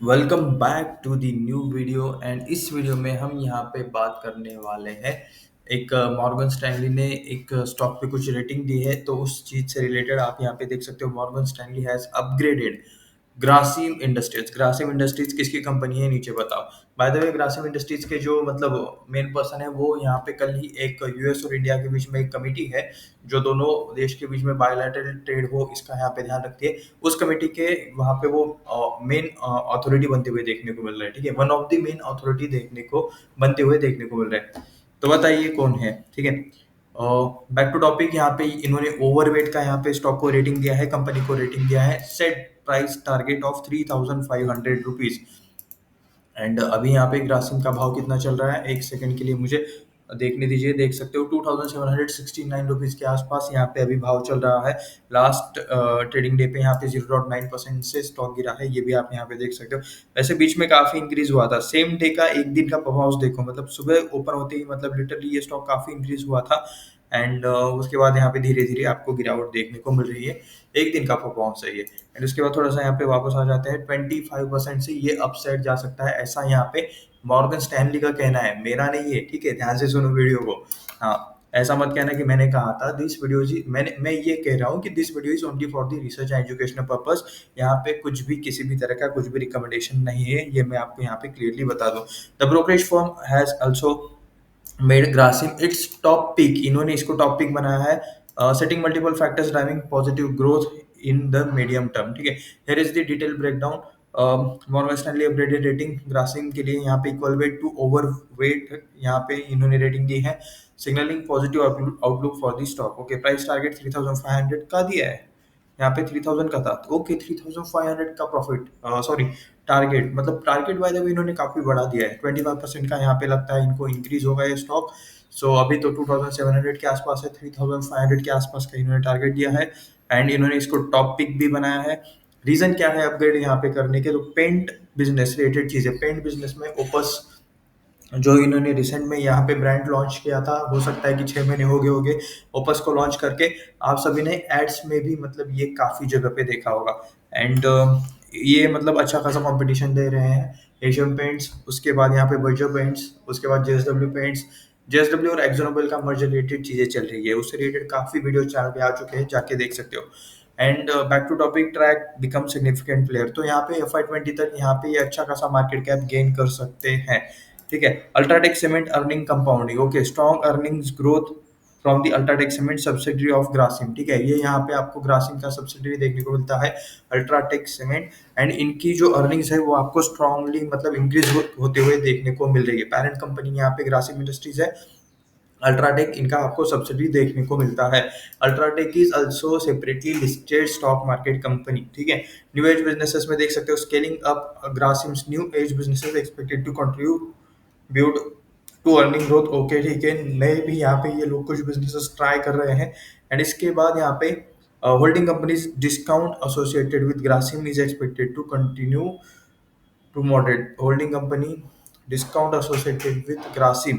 Welcome back to the new video and इस वीडियो में हम यहाँ पे बात करने वाले हैं। एक मॉर्गन स्टैनली ने एक स्टॉक पे कुछ रेटिंग दी है, तो उस चीज से रिलेटेड आप यहाँ पे देख सकते हो। Morgan Stanley has upgraded Grasim industries किसकी कंपनी है, नीचे बताओ। By the way, Grasim industries के जो मतलब मेन पर्सन है वो यहाँ पे कल ही एक यूएस और इंडिया के बीच में एक कमेटी है जो दोनों देश के बीच में बायलैटरल ट्रेड हो इसका यहाँ पे ध्यान रखती है। उस कमेटी के वहाँ पे वो मेन अथॉरिटी बनते हुए देखने को मिल रहा है। ठीक है, one of the main authority बनते हुए देखने को मिल रहा है। तो बताइए कौन है। ठीक है, बैक टू टॉपिक। यहाँ पे इन्होंने ओवरवेट का यहाँ पे स्टॉक को रेटिंग दिया है, कंपनी को रेटिंग दिया है set price target of 3,500 rupees. And अभी यहाँ पे ग्रासिम का भाव कितना चल रहा है, एक सेकंड के लिए मुझे देखने दीजिए। देख सकते हो 2,769 रुपीज के आसपास यहाँ पे अभी भाव चल रहा है। लास्ट ट्रेडिंग डे पे यहाँ पे 0.9% से स्टॉक गिरा है, ये भी आप यहाँ पे देख सकते हो। वैसे बीच में काफी इंक्रीज हुआ था। सेम डे का एक दिन का परफॉर्मेंस देखो, मतलब सुबह ओपन होते ही मतलब लिटरली ये स्टॉक काफी इंक्रीज हुआ था। एंड उसके बाद यहाँ पे धीरे धीरे आपको गिरावट देखने को मिल रही है। एक दिन का परफॉर्मेंस है ये। एंड उसके बाद थोड़ा सा यहाँ पे वापस आ जाते हैं। 25% से ये अपसाइड जा सकता है, ऐसा यहाँ पे मॉर्गन स्टैनली का कहना है, मेरा नहीं है। ठीक है, ध्यान से सुनो वीडियो को। हाँ, ऐसा मत कहना कि मैंने कहा था। दिस वीडियो जी मैं ये कह रहा हूँ कि this video is only for the research and educational purpose. यहाँ पे कुछ भी किसी भी तरह का कुछ भी रिकमेंडेशन नहीं है, ये मैं आपको यहाँ पे क्लियरली बता दूं। The brokerage firm has also made Grasim its top pick. इन्होंने इसको टॉप पिक बनाया है, setting multiple factors driving positive growth in the medium term. ठीक है, here is the detail breakdown. Morgan Stanley upgraded rating Grasim के लिए यहाँ पे equal weight to over weight, यहाँ पे इन्होंने रेटिंग दी है, signalling positive outlook for the stock. Okay, price target 3,500 का दिया है, यहाँ पे 3,000 का था। ओके, 3,500 का प्रॉफिट, सॉरी टारगेट, मतलब टारगेट बाय द वे इन्होंने काफी बढ़ा दिया है। 25% का यहाँ पे लगता है इनको इंक्रीज होगा ये स्टॉक। सो अभी तो 2,700 के आसपास है, 3,500 के आसपास का इन्होंने टारगेट दिया है। एंड इन्होंने इसको टॉप पिक भी बनाया है। रीजन क्या है अपग्रेड यहाँ पे करने के, तो पेंट बिजनेस रिलेटेड चीज है। पेंट बिजनेस में ओपस जो इन्होंने रिसेंट में यहाँ पे ब्रांड लॉन्च किया था, हो सकता है कि 6 महीने हो गए होंगे ओपस को लॉन्च करके। आप सभी ने एड्स में भी मतलब ये काफी जगह पे देखा होगा। एंड ये मतलब अच्छा खासा कंपटीशन दे रहे हैं। एशियन पेंट्स, उसके बाद यहाँ पे बर्जर पेंट्स, उसके बाद जेएसडब्ल्यू पेंट्स। जेएसडब्ल्यू और एक्जोनोबल का मर्ज रिलेटेड चीजें चल रही है, उससे रिलेटेड काफी वीडियो चैनल पे आ चुके हैं, जाके देख सकते हो। And back to topic, track become significant player. तो यहाँ पे FY20 तक यहाँ पे ये अच्छा खासा मार्केट कैप गेन कर सकते हैं। ठीक है, UltraTech cement earning compounding. Okay, strong earnings growth from the UltraTech cement subsidiary of Grasim. ठीक है, ये यहाँ पे आपको ग्रासिम का सब्सिडरी देखने को मिलता है, अल्ट्राटेक सीमेंट। एंड इनकी जो अर्निंग्स है वो आपको स्ट्रांगली मतलब इंक्रीज होते हुए देखने को मिल रही है। पेरेंट कंपनी यहाँ पे ग्रासिम इंडस्ट्रीज है, अल्ट्राटेक इनका आपको सब्सिडी देखने को मिलता है। UltraTech is also separately listed stock market company. ठीक है, न्यू एज बिजनेसेस में देख सकते हो, scaling up Grasim's new age businesses expected to contribute to earning growth. Okay, ठीक है, नए भी यहाँ पे ये लोग कुछ बिजनेसेस ट्राई कर रहे हैं। एंड इसके बाद यहाँ पे holding companies discount associated with Grasim is expected to continue to moderate. Holding company discount associated with Grasim,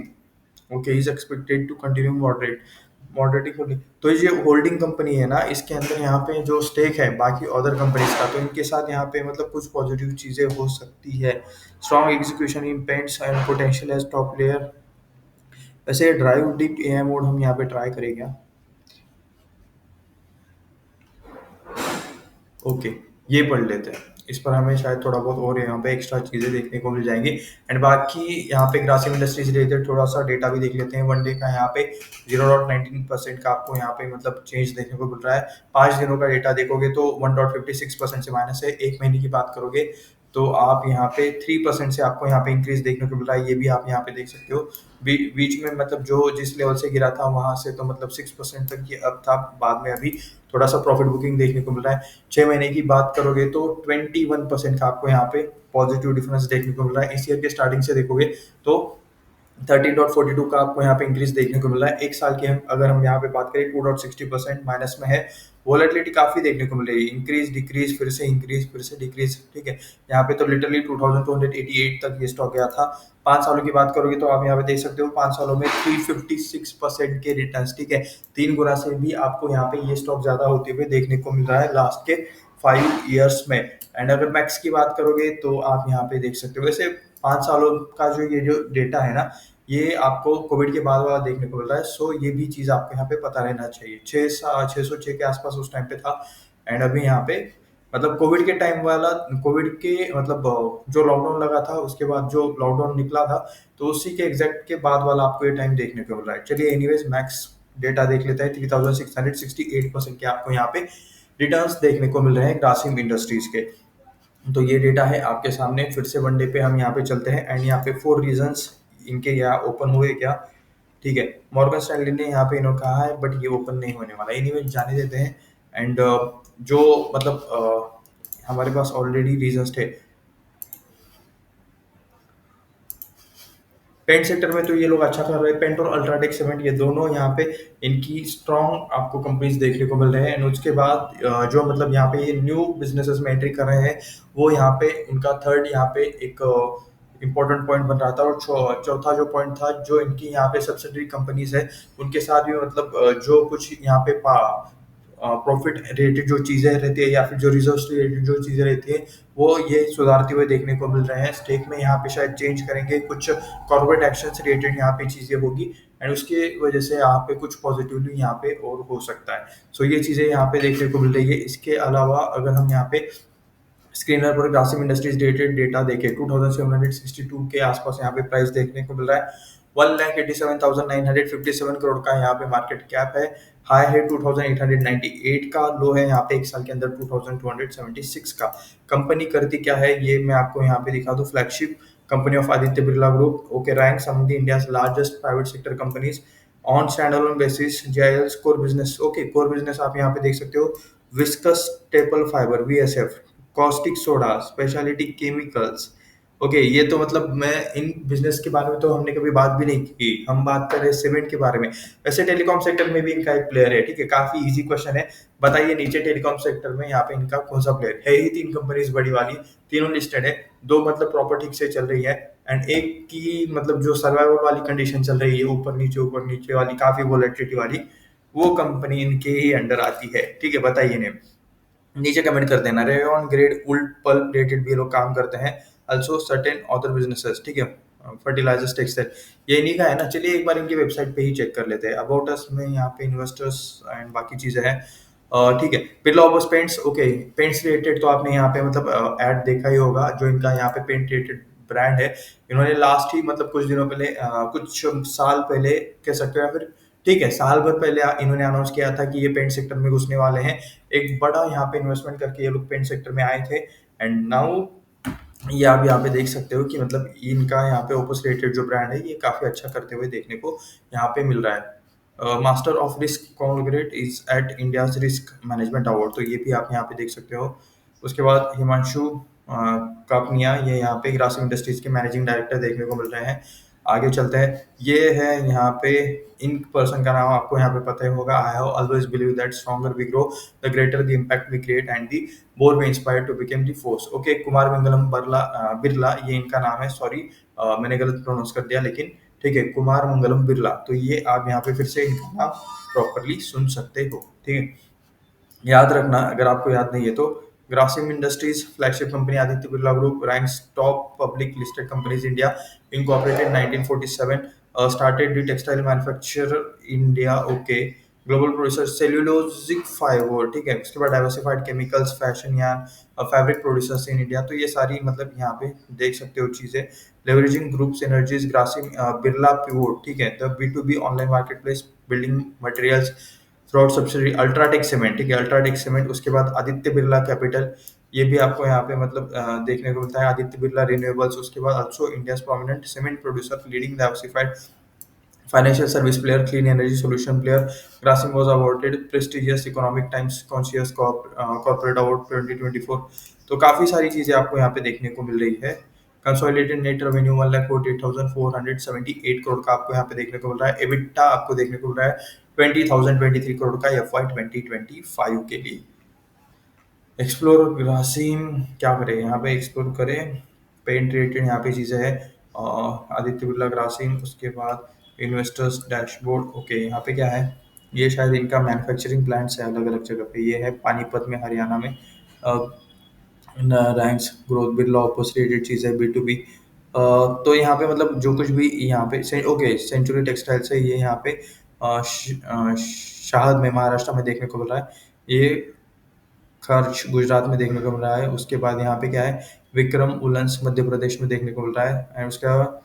okay, is expected to continue moderating holding. तो ये होल्डिंग कंपनी है ना, इसके अंदर यहाँ पे जो स्टेक है बाकी अदर कंपनीज का, तो इनके साथ यहाँ पे मतलब कुछ पॉजिटिव चीजें हो सकती है। Strong execution in paints and potential as top player. वैसे ड्राइव डीप AI मोड हम यहाँ पे ट्राई करेंगे। ओके, ये पढ़ लेते हैं, इस पर हमें शायद थोड़ा बहुत और यहाँ पे एक्स्ट्रा चीजें देखने को मिल जाएंगी। एंड बाकी यहाँ पे ग्रासिम इंडस्ट्रीज रिलेटेड थोड़ा सा डेटा भी देख लेते हैं। वन डे का यहाँ पे 0.19% का आपको यहाँ पे मतलब चेंज देखने को मिल रहा है। 5 दिनों का डेटा देखोगे तो 1.56% से माइनस है। एक महीने की बात करोगे तो आप यहाँ पे 3% से आपको यहाँ पे इंक्रीज देखने को मिल रहा है, ये भी आप यहाँ पे देख सकते हो। बीच में मतलब जो जिस लेवल से गिरा था वहां से तो मतलब 6% तक ये अब था, बाद में अभी थोड़ा सा प्रॉफिट बुकिंग देखने को मिल रहा है। 6 महीने की बात करोगे तो 21% का आपको यहाँ पे पॉजिटिव डिफरेंस देखने को मिल रहा है। इस ईयर के स्टार्टिंग से देखोगे तो 13.42 का आपको यहाँ पे इंक्रीज देखने को मिल रहा है। एक साल की अगर हम यहाँ पे बात करें 2.60% माइनस में है। वॉलेटिलिटी काफी देखने को मिल रही है, इंक्रीज डिक्रीज फिर से इंक्रीज फिर से डिक्रीज। ठीक है, यहाँ पे तो लिटरली 2288 तक ये स्टॉक गया था। 5 सालों की बात करोगे तो आप यहाँ पे देख सकते हो 5 सालों में 356% के रिटर्न। ठीक है, 3 गुना से भी आपको यहाँ पे ये स्टॉक ज्यादा होते हुए देखने को मिल रहा है लास्ट के 5 ईयर्स में। एंड अगर मैक्स की बात करोगे तो आप यहाँ पे देख सकते हो। वैसे 5 सालों का जो ये जो डेटा है ना, ये आपको कोविड के बाद वाला देखने को मिल रहा है। सो ये भी चीज़ आपको यहाँ पे पता रहना चाहिए। 606 के आसपास उस टाइम पे था। एंड अभी यहाँ पे मतलब कोविड के टाइम वाला, कोविड के मतलब जो लॉकडाउन लगा था उसके बाद जो लॉकडाउन निकला था, तो उसी के एग्जैक्ट के बाद वाला आपको ये टाइम देखने को मिल रहा है। चलिए एनीवेज मैक्स डेटा देख लेते हैं। 3668% के आपको यहाँ पे रिटर्न्स देखने को मिल रहे हैं ग्रासिम इंडस्ट्रीज के। तो ये डेटा है आपके सामने। फिर से वन डे पे हम यहाँ पे चलते हैं। एंड यहाँ पे 4 रीजंस इनके यहाँ ओपन हुए क्या, ठीक है। मॉर्गन स्टैनली ने यहाँ पे इन्होंने कहा है, बट ये ओपन नहीं होने वाला। एनीवे जाने देते हैं। एंड जो मतलब हमारे पास ऑलरेडी रीजंस थे पेंट सेक्टर में, तो ये लोग अच्छा कर रहे हैं। पेंट और अल्ट्राटेक सीमेंट ये दोनों यहाँ पे इनकी स्ट्रॉन्ग आपको कंपनीज देखने को मिल रहे हैं। एंड उसके बाद जो मतलब यहाँ पे ये न्यू बिजनेसेस में एंट्री कर रहे हैं, वो यहाँ पे उनका थर्ड यहाँ पे एक इम्पोर्टेंट पॉइंट बन रहा था। और चौथा जो पॉइंट था, जो इनकी यहाँ पे सब्सिडरी कंपनीज है उनके साथ भी मतलब जो कुछ यहाँ पे प्रॉफिट रिलेटेड जो चीज़ें रहती है, या फिर जो रिजर्व रिलेटेड जो चीज़ें रहती है, वो ये सुधारते हुए देखने को मिल रहे हैं। स्टेक में यहाँ पे शायद चेंज करेंगे, कुछ कॉर्पोरेट एक्शन से रिलेटेड यहाँ पे चीज़ें होगी। एंड उसके वजह से यहाँ पे कुछ पॉजिटिवली यहाँ पे और हो सकता है। सो ये चीज़ें यहाँ पे देखने को मिल रही है। इसके अलावा अगर हम यहाँ पे स्क्रीनर पर ग्रासिम इंडस्ट्रीज डेटेड डेटा देखें, 2762 के आसपास यहाँ पे प्राइस देखने को मिल रहा है। 1,87,957 करोड़ का यहाँ पे मार्केट कैप है। हाई है 2,898 का, लो है यहाँ पे एक साल के अंदर 2,276 का। कंपनी करती क्या है ये मैं आपको यहाँ पे दिखा दूं। Flagship company of Aditya Birla group, okay, ranks among the India's largest private sector companies on standalone basis. JIL's core business, okay, core business आप यहाँ पे देख सकते हो। Viscose staple fibre VSF, caustic soda, speciality chemicals, okay. ये तो मतलब मैं इन बिजनेस के बारे में तो हमने कभी बात भी नहीं की। हम बात कर रहे हैं सीमेंट के बारे में। वैसे टेलीकॉम सेक्टर में भी इनका एक प्लेयर है, ठीक है। काफी इजी क्वेश्चन है, बताइए नीचे टेलीकॉम सेक्टर में यहाँ पे इनका कौन सा प्लेयर है। ही 3 कंपनीज बड़ी वाली, तीनों लिस्टेड है। दो मतलब प्रॉपर ठीक से चल रही है। एंड एक की मतलब जो सर्वाइवल वाली कंडीशन चल रही है, ऊपर नीचे वाली, काफी वोलेटिलिटी वाली, वो कंपनी इनके ही अंडर आती है, ठीक है। बताइए नेम नीचे कमेंट कर देना। रेयन ग्रेड वुल पल्प रिलेटेड भी ये लोग काम करते हैं। अल्सो सर्टेन अदर बिजनेसेस, ठीक है। फर्टिलाइजर्स, टेक्सटाइल, ये इन्हीं का है ना। चलिए एक बार इनकी वेबसाइट पे ही चेक कर लेते हैं। अबाउट अस में यहाँ पे इन्वेस्टर्स एंड बाकी चीजें हैं, ठीक है। Birla Opus paints, okay, paints related तो आपने यहाँ पे मतलब ऐड देखा ही होगा। जो इनका यहाँ पे पेंट रिलेटेड ब्रांड है, इन्होंने लास्ट ही मतलब कुछ दिनों पहले कुछ साल पहले कह सकते हो, या फिर ठीक है साल भर पहले इन्होंने अनाउंस किया था कि ये पेंट सेक्टर में घुसने वाले हैं। एक बड़ा यहाँ पे इन्वेस्टमेंट करके ये लोग पेंट सेक्टर में आए थे। एंड नाउ ये आप यहाँ पे देख सकते हो कि मतलब इनका यहाँ पे ओपस रिलेटेड जो ब्रांड है, ये काफी अच्छा करते हुए देखने को यहाँ पे मिल रहा है। Master of risk congruent is eight India's risk management award, तो ये भी आप यहाँ पे देख सकते हो। उसके बाद हिमांशु कापनिया, ये यहाँ पे ग्रासिम इंडस्ट्रीज के मैनेजिंग डायरेक्टर देखने को मिल रहे हैं। आगे चलते हैं। ये है यहाँ पे इन पर्सन का नाम आपको यहाँ पे पता ही होगा। I have always believe that stronger we grow the greater the impact we create and the more we inspire to become the force, okay. Kumar Mangalam Birla ये इनका नाम है। सॉरी मैंने गलत प्रोनाउंस कर दिया, लेकिन ठीक है, कुमार मंगलम बिरला। तो ये आप यहाँ पे फिर से इनका नाम प्रॉपरली सुन सकते हो, ठीक है। याद रखना अगर आपको याद नहीं है तो। Grasim industries flagship company Aditya Birla group, ranks top public listed companies India, incorporated 1947, started the textile manufacturer India, okay. Global producer cellulosic fibre, ठीक है। उसके बाद diversified chemicals, fashion yarn, fabric producers in India. तो ये सारी मतलब यहाँ पे देख सकते हो चीजें। Leveraging group synergies, Grasim Birla pivot, ठीक है। The B2B online market place, building materials through subsidiary UltraTech cement, ठीक है। अल्ट्राटेक सीमेंट, उसके बाद आदित्य बिरला कैपिटल, ये भी आपको यहाँ पे मतलब देखने को मिलता है। आदित्य बिरला रिन्यूएबल्स, उसके बाद also India's prominent cement producer, leading diversified financial service player, clean energy solution player. Grasim was awarded prestigious economic times conscious corporate award 2024। तो काफी सारी चीजें आपको यहाँ पे देखने को मिल रही है। कंसोलिडेटेड नेट रेवेन्यू 1,48,478 करोड़ का आपको यहाँ पे देखने को मिल रहा है। एबिटा आपको देखने को मिल रहा है 20,023 करोड़ का FY 2025 के लिए। एक्सप्लोर ग्रासिम क्या करें, यहाँ पे एक्सप्लोर करें पेंट रिलेटेड यहाँ पे चीज़ें हैं। आदित्य बिरला ग्रासिम, उसके बाद इन्वेस्टर्स डैशबोर्ड, ओके। यहाँ पे क्या है, ये शायद इनका मैन्युफैक्चरिंग प्लांट्स है अलग अलग जगह पे। ये है पानीपत में, हरियाणा में। Ranks growth Birla Opus related चीज़ है बी टू बी। तो यहाँ पे मतलब जो कुछ भी यहाँ पे ओके सेंचुरी टेक्सटाइल्स है ये यहाँ पे शाहद में महाराष्ट्र में देखने को मिल रहा है। ये खर्च गुजरात में देखने को मिल रहा है। उसके बाद यहाँ पे क्या है, विक्रम उलन्स मध्य प्रदेश में देखने को मिल रहा है। एंड उसका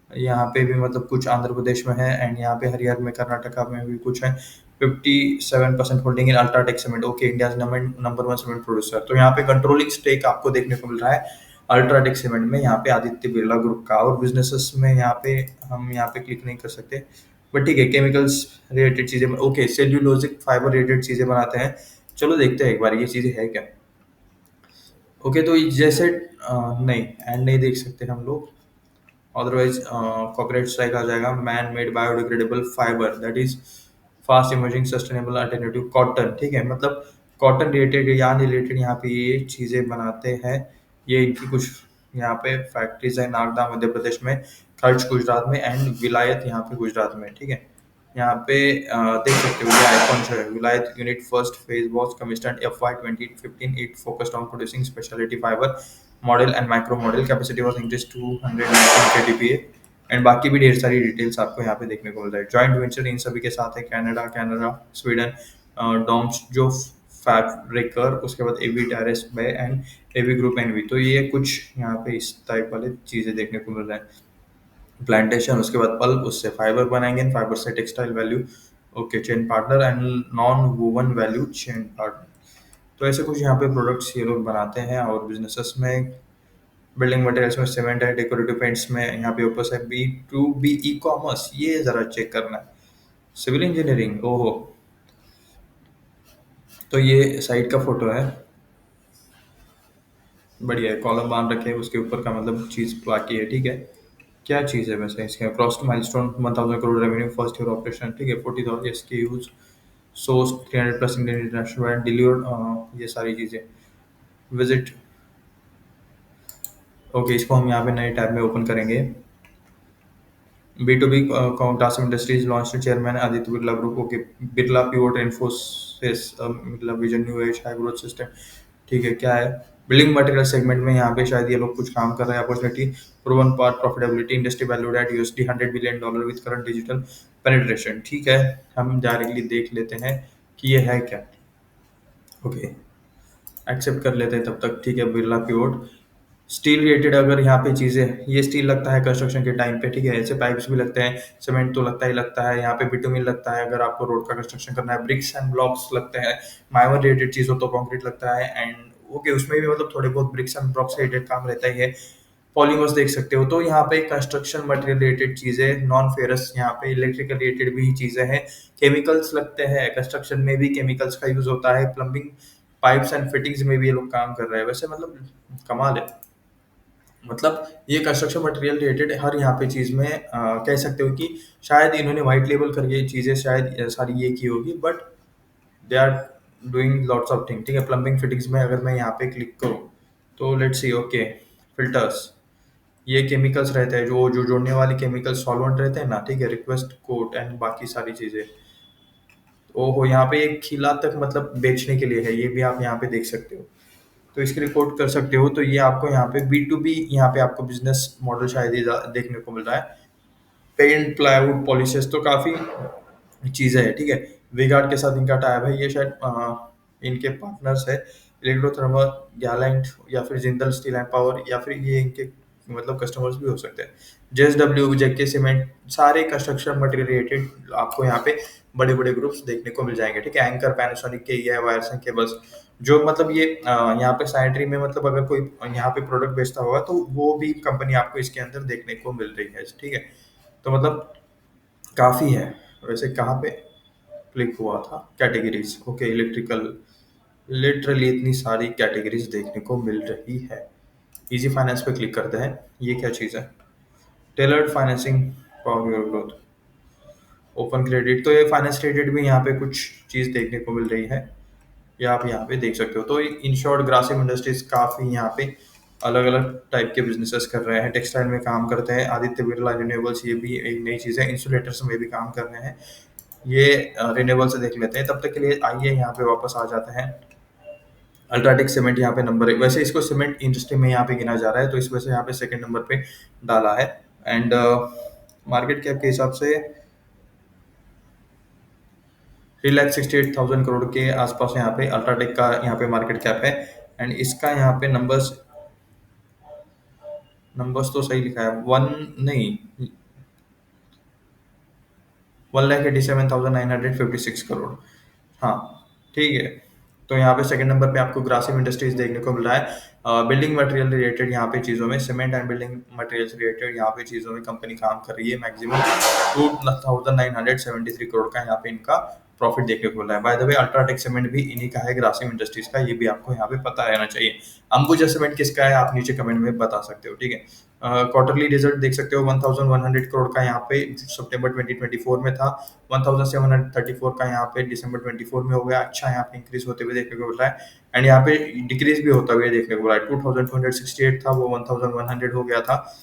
यहाँ पे भी मतलब कुछ आंध्र प्रदेश में है। एंड यहाँ पे हरियाणा में कर्नाटका में भी कुछ है। 57% holding in UltraTech cement, okay India number one cement producer. तो यहाँ पे कंट्रोलिंग स्टेक आपको देखने को मिल रहा है अल्ट्राटेक सीमेंट में, यहाँ पे आदित्य बिरला ग्रुप का। और बिजनेसेस में यहाँ पे हम यहाँ पे क्लिक नहीं कर सकते, बट ठीक है केमिकल्स रिलेटेड चीजें, ओके सेल्यूलोजिक फाइबर रिलेटेड चीजें बनाते हैं। चलो देखते हैं एक बार ये चीजें है क्या। ओके तो जैसे नहीं एंड नहीं देख सकते हम लोग, अदरवाइज कॉपीराइट स्ट्राइक आ जाएगा। Man made biodegradable fibre that is fast emerging sustainable alternative cotton, ठीक है मतलब कॉटन रिलेटेड या रिलेटेड यहाँ पे ये चीज़ें बनाते हैं। ये इनकी कुछ यहाँ पे फैक्ट्रीज है, नागदा मध्य प्रदेश में, खर्च गुजरात में एंड विलायत यहाँ पे गुजरात में, ठीक है। यहाँ पे देख सकते हो ये आइकॉन जो है, विलायत unit first phase was commissioned FY 2015। It focused on producing speciality fibre model and micro model, capacity was increase 219 KTPA। And बाकी भी ढेर सारी डिटेल्स आपको यहाँ पे देखने को मिल रहा है। जॉइंट वेंचर इन सभी के साथ है कनाडा स्वीडन डॉम्स जो फैब्रिकर, उसके बाद एवी डायरेस by and AV group NV. तो ये कुछ यहाँ पे इस टाइप वाले चीजें देखने को मिल रहा है। प्लांटेशन, उसके बाद पल्प, उससे फाइबर बनाएंगे, फाइबर से textile value, okay chain partner and non woven value chain partner. तो ऐसे कुछ यहाँ पे प्रोडक्ट्स ये लोग बनाते हैं। और बिजनेसेस में बिल्डिंग मटेरियल्स में सीमेंट है, डेकोरेटिव पेंट्स में यहाँ पे ऊपर से B2B ई कॉमर्स, ये जरा चेक करना है। सिविल इंजीनियरिंग, ओहो तो ये साइट का फोटो है, बढ़िया है, कॉलम बांध रखे हैं उसके ऊपर का मतलब चीज बाकी है, ठीक है। क्या चीज़ है वैसे इसके, cross milestone 1000 crore revenue first year operation, ठीक है। 40,000 SKUs, source 300 plus Indian international brand delivered, ये सारी चीज़ें। विजिट, ओके इसको हम यहाँ पे नए टैब में ओपन करेंगे। B2B task industries launch chairman Aditya Birla group, okay Birla pivot Infosys मतलब vision new age high growth system, ठीक है। क्या है, बिल्डिंग मटेरियल सेगमेंट में यहाँ पे शायद ये लोग कुछ काम कर रहे हैं। Opportunity proven part profitability, industry valued at USD $100 billion with current digital penetration, ठीक है। हम डायरेक्टली देख लेते हैं कि ये है क्या, ओके एक्सेप्ट कर लेते हैं तब तक, ठीक है। बिरला प्योर स्टील रिलेटेड अगर यहाँ पे चीजें, ये स्टील लगता है कंस्ट्रक्शन के टाइम पे, ठीक है। ऐसे पाइप्स भी लगते हैं, सीमेंट तो लगता ही लगता है, यहाँ पे बिटुमिन लगता है अगर आपको रोड का कंस्ट्रक्शन करना है, ब्रिक्स एंड ब्लॉक्स लगते हैं, माइवर रिलेटेड चीज हो तो कंक्रीट लगता है। एंड ओके उसमें भी मतलब थोड़े बहुत ब्रिक्स एंड ब्लॉक्स रिलेटेड काम रहता ही है। पॉलीमर्स देख सकते हो। तो यहाँ पे कंस्ट्रक्शन मटेरियल रिलेटेड चीजें, नॉन फेरस यहाँ पे इलेक्ट्रिकल रिलेटेड भी चीजें हैं, केमिकल्स लगते हैं, कंस्ट्रक्शन में भी केमिकल्स का यूज होता है, प्लम्बिंग पाइप्स एंड फिटिंग्स में भी ये लोग काम कर रहे हैं। वैसे मतलब कमाल है, मतलब ये कंस्ट्रक्शन मटेरियल रिलेटेड हर यहाँ पे चीज में कह सकते हो कि शायद इन्होंने व्हाइट लेबल करके चीजें शायद सारी ये की होगी, but they are doing lots of thing, ठीक है। प्लम्बिंग फिटिंग्स में अगर मैं यहाँ पे क्लिक करूँ तो लेट्स सी, ओके फिल्टर्स, ये केमिकल्स रहते हैं जो जो जोड़ने वाले केमिकल सॉल्वेंट रहते हैं ना, ठीक है। रिक्वेस्ट कोड एंड बाकी सारी चीजें, ओहो यहाँ पे एक खिला तक मतलब बेचने के लिए है, ये भी आप यहाँ पे देख सकते हो। तो इसके रिकॉर्ड कर सकते हो। तो ये आपको यहाँ पे B2B यहाँ पे आपको बिजनेस मॉडल शायद ये देखने को मिल रहा है। पेंट प्लाईवुड पॉलिशेस तो काफी चीजें हैं, ठीक है। विगार्ड के साथ इनका टाइप है, ये शायद इनके पार्टनर्स है, इलेक्ट्रोथर्मल, गैलेंट या फिर जिंदल स्टील एंड पावर, या फिर ये इनके मतलब कस्टमर्स भी हो सकते हैं। JSW, जेके सीमेंट, सारे कंस्ट्रक्शन मटेरियल रिलेटेड आपको यहाँ पे बड़े बड़े ग्रुप्स देखने को मिल जाएंगे, ठीक है। एंकर, पैनासोनिक के, ये वायर्स एंड केबल्स, जो मतलब ये यहाँ पे सैनिटरी में मतलब अगर कोई यहाँ पे प्रोडक्ट बेचता होगा तो वो भी कंपनी आपको इसके अंदर देखने को मिल रही है, ठीक है। तो मतलब काफी है। वैसे कहाँ पे क्लिक हुआ था, कैटेगरीज, ओके इलेक्ट्रिकल, लिटरली इतनी सारी कैटेगरीज देखने को मिल रही है। इजी फाइनेंस पे क्लिक करते हैं, ये क्या चीज़ है, tailored financing for your growth, open credit. तो ये फाइनेंस रिलेटेड भी यहाँ पे कुछ चीज़ देखने को मिल रही है, ये आप यहाँ पे देख सकते हो। तो इन शॉर्ट ग्रासिम इंडस्ट्रीज काफ़ी यहाँ पे अलग अलग टाइप के बिजनेसेस कर रहे हैं, टेक्सटाइल में काम करते हैं। आदित्य बिरला रिन्यूएबल्स, ये भी एक नई चीज़ है, इंसुलेटर्स में भी काम कर रहे हैं। ये रिन्यूएबल से देख लेते हैं, तब तक के लिए आइए यहाँ पे वापस आ जाते हैं अल्ट्राटेक सीमेंट यहाँ पे नंबर 1, वैसे इसको सीमेंट इंडस्ट्री में यहाँ पे गिना जा रहा है, तो इस वजह से यहाँ पे सेकंड नंबर पे डाला है। एंड मार्केट कैप के हिसाब से 3,68,000 करोड़ के आसपास यहाँ पे अल्ट्राटेक का यहाँ पे मार्केट कैप है। एंड इसका यहाँ पे नंबर्स नंबर्स तो सही लिखा है, वन नहीं, 1,87,956 करोड़। हाँ, ठीक है। तो यहाँ पे सेकंड नंबर पे आपको ग्रासिम इंडस्ट्रीज देखने को मिल रहा है। बिल्डिंग मटेरियल रिलेटेड यहाँ पे चीज़ों में, cement and building materials related यहाँ पे चीज़ों में कंपनी काम कर रही है। मैक्सिमम 2,973 करोड़ का यहाँ पे इनका प्रॉफिट देखने को मिल रहा है। By the way UltraTech cement भी इन्हीं का है, ग्रासिम इंडस्ट्रीज का, ये भी आपको यहाँ पे पता रहना चाहिए। अंबुजा सीमेंट किसका है आप नीचे कमेंट में बता सकते हो, ठीक है। क्वार्टरली रिजल्ट देख सकते हो, 1100 करोड़ का यहाँ पे सितंबर 2024 में था, 1734 का यहाँ पे दिसंबर 24 में हो गया। अच्छा यहाँ पे इंक्रीज होते हुए देखने को मिल रहा है। एंड यहाँ पे डिक्रीज भी होता हुआ देखने को मिल रहा है। 2268 था, वो 1100 हो गया था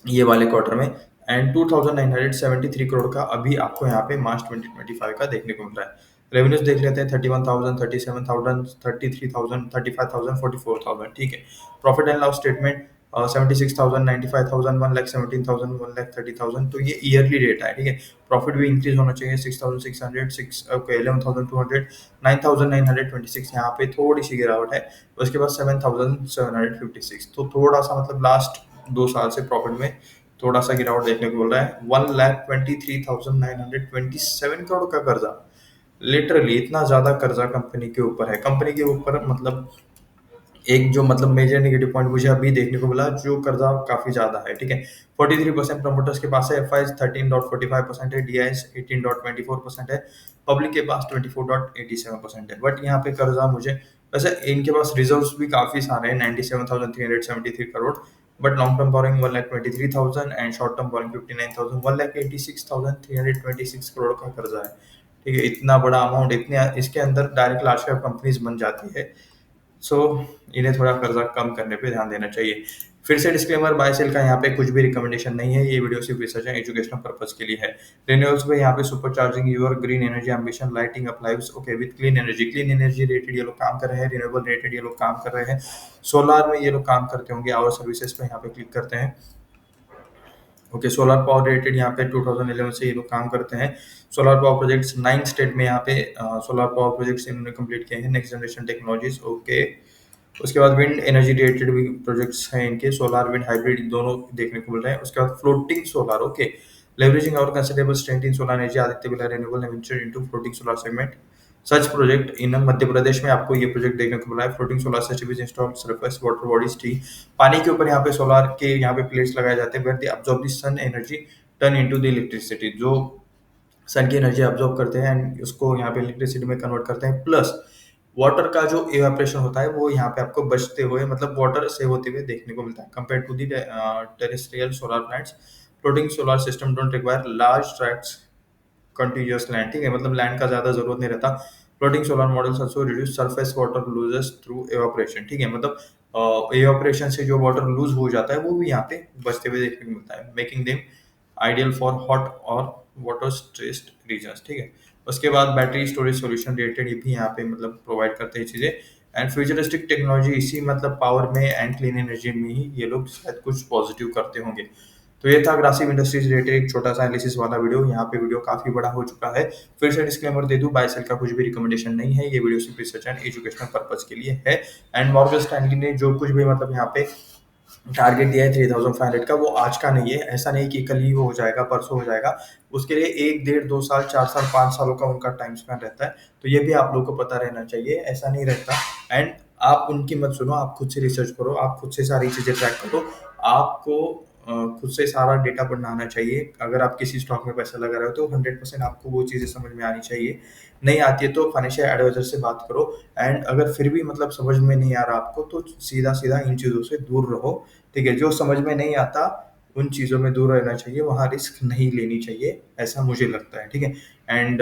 ये वाले क्वार्टर में। एंड 2973 करोड़ का अभी आपको यहाँ पे मार्च 2025 का देखने को मिल रहा है। रेवेन्यूज देख लेते हैं, 31,000, 37,000, 33,000, 35,000, 44,000, ठीक है। प्रॉफिट एंड लॉस स्टेटमेंट 76,000, 95,000, 1,17,000, 1,30,000, तो ये ईयरली डेटा है, ठीक है। प्रॉफिट भी इंक्रीज होना चाहिए, 6,600, 11,200, 9,926, यहाँ पे थोड़ी सी गिरावट है। उसके बाद 7,756, तो थोड़ा सा मतलब लास्ट 2 साल से प्रॉफिट में थोड़ा सा गिरावट देखने को मिल रहा है। 1,23,927 करोड़ का कर्जा, लिटरली इतना ज्यादा कर्जा कंपनी के ऊपर है। कंपनी के ऊपर मतलब एक जो मतलब मेजर नेगेटिव पॉइंट मुझे अभी देखने को मिला, जो कर्जा काफी ज्यादा है, ठीक है। 43% प्रमोटर्स के पास है, एफआईज 13.45% है, डीआईएस 18.24% है, पब्लिक के पास 24.87% है। बट यहाँ पे कर्जा मुझे, वैसे इनके पास रिजर्व्स भी काफी सारे हैं, 97,373 crore, but long term borrowing 1,23,000 and short term borrowing 59,000, 1,86,326 crore का कर्जा है, ठीक है। इतना बड़ा अमाउंट, इतने इसके अंदर डायरेक्ट लार्ज कैप कंपनीज बन जाती है। सो इन्हें थोड़ा कर्जा कम करने पे ध्यान देना चाहिए। फिर से डिस्क्लेमर, बाय सेल का यहाँ पे कुछ भी रिकमेंडेशन नहीं है, ये वीडियो सिर्फ रिसर्च एंड एजुकेशनल पर्पस के लिए है। रिन्यूएबल्स पे यहाँ पे super charging your green energy ambition, lighting up lives, okay, with clean energy related ये लोग काम कर रहे हैं, रिन्यूएबल रिलेटेड ये लोग काम कर रहे हैं, सोलर में ये लोग काम करते होंगे। आवर सर्विसेज पे यहाँ पे क्लिक करते हैं, ओके। सोलर पावर रिलेटेड यहाँ पे 2011 से ये लोग काम करते हैं। सोलर पावर प्रोजेक्ट्स 9 स्टेट में यहाँ पे सोलर पावर प्रोजेक्ट्स इन्होंने कंप्लीट किए हैं, नेक्स्ट जनरेशन टेक्नोलॉजीज, ओके। उसके बाद विंड एनर्जी रिलेटेड भी प्रोजेक्ट्स हैं इनके, सोलर विंड हाइब्रिड दोनों देखने को मिल रहे हैं। उसके बाद फ्लोटिंग सोलर, ओके, लेवरेजिंग और considerable strength in solar energy, Aditya Birla renewable venture into floating solar segment. Such project in Madhya Pradesh में आपको ये प्रोजेक्ट देखने को मिला है, floating solar system install surface water bodies, ठीक, पानी के ऊपर यहाँ पे सोलर के यहाँ पे प्लेट्स लगाए जाते हैं, where they absorb the sun energy turn into the electricity, जो सन की एनर्जी अब्सॉर्ब करते हैं एंड उसको यहाँ पे इलेक्ट्रिसिटी में कन्वर्ट करते हैं। प्लस वाटर का जो इवेपोरेशन होता है वो यहाँ पे आपको बचते हुए, मतलब वाटर सेव होते हुए देखने को मिलता है compare to the terrestrial solar plants. Floating solar system don't require large tracts continuous land, ठीक है, मतलब लैंड का ज्यादा जरूरत नहीं रहता। Floating solar models also reduce surface water losses through evaporation, ठीक है, मतलब एवापोरेशन से जो वाटर लूज हो जाता है वो भी यहाँ पे बचते हुए देखने को मिलता है, making them ideal for hot और वाटर स्ट्रेस्ड रीजन्स, ठीक है। उसके बाद बैटरी स्टोरेज सॉल्यूशन रिलेटेड ये भी यहाँ पे मतलब प्रोवाइड करते हैं चीजें। एंड फ्यूचरिस्टिक टेक्नोलॉजी इसी मतलब पावर में एंड क्लीन एनर्जी में ही ये लोग शायद कुछ पॉजिटिव करते होंगे। तो ये था ग्रासिम इंडस्ट्रीज रिलेटेड एक छोटा सा एनालिसिस वाला वीडियो। यहाँ पे वीडियो काफी बड़ा हो चुका है, फिर से डिस्क्लेमर दे दूं, बाय सेल का कुछ भी रिकमेंडेशन नहीं है, ये वीडियो सिर्फ रिसर्च एंड एजुकेशनल पर्पस के लिए है। एंड मॉर्गन स्टैनली ने जो कुछ भी मतलब यहाँ पे टारगेट दिया है 3,500 का, वो आज का नहीं है, ऐसा नहीं कि कल ही वो हो जाएगा, परसों हो जाएगा, उसके लिए 1, 1.5, 2 साल, 4 साल, 5 सालों का उनका टाइम स्पैन रहता है। तो ये भी आप लोगों को पता रहना चाहिए, ऐसा नहीं रहता। एंड आप उनकी मत सुनो, आप खुद से रिसर्च करो, आप खुद से सारी चीजें ट्रैक करो, आपको खुद से सारा डेटा पढ़ना आना चाहिए। अगर आप किसी स्टॉक में पैसा लगा रहे हो तो 100% आपको वो चीजें समझ में आनी चाहिए। नहीं आती है तो फाइनेंशियल एडवाइजर से बात करो। एंड अगर फिर भी मतलब समझ में नहीं आ रहा आपको, तो सीधा सीधा इन चीजों से दूर रहो, ठीक है। जो समझ में नहीं आता उन चीज़ों में दूर रहना चाहिए, वहाँ रिस्क नहीं लेनी चाहिए, ऐसा मुझे लगता है, ठीक है। एंड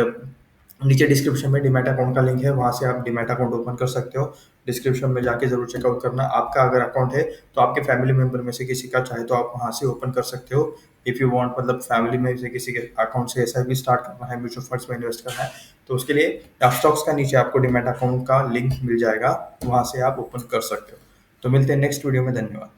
नीचे डिस्क्रिप्शन में डीमैट अकाउंट का लिंक है, वहाँ से आप डीमैट अकाउंट ओपन कर सकते हो। डिस्क्रिप्शन में जाके जरूर चेकआउट करना। आपका अगर अकाउंट है तो आपके फैमिली मेंबर में से किसी का चाहे तो आप वहाँ से ओपन कर सकते हो, इफ़ यू वांट मतलब फैमिली में से किसी के अकाउंट से ऐसा भी स्टार्ट करना है, म्यूचुअल फंड्स में इन्वेस्ट करना है, तो उसके लिए स्टॉक्स का नीचे आपको डीमैट अकाउंट का लिंक मिल जाएगा, वहाँ से आप ओपन कर सकते हो। तो मिलते हैं नेक्स्ट वीडियो में, धन्यवाद।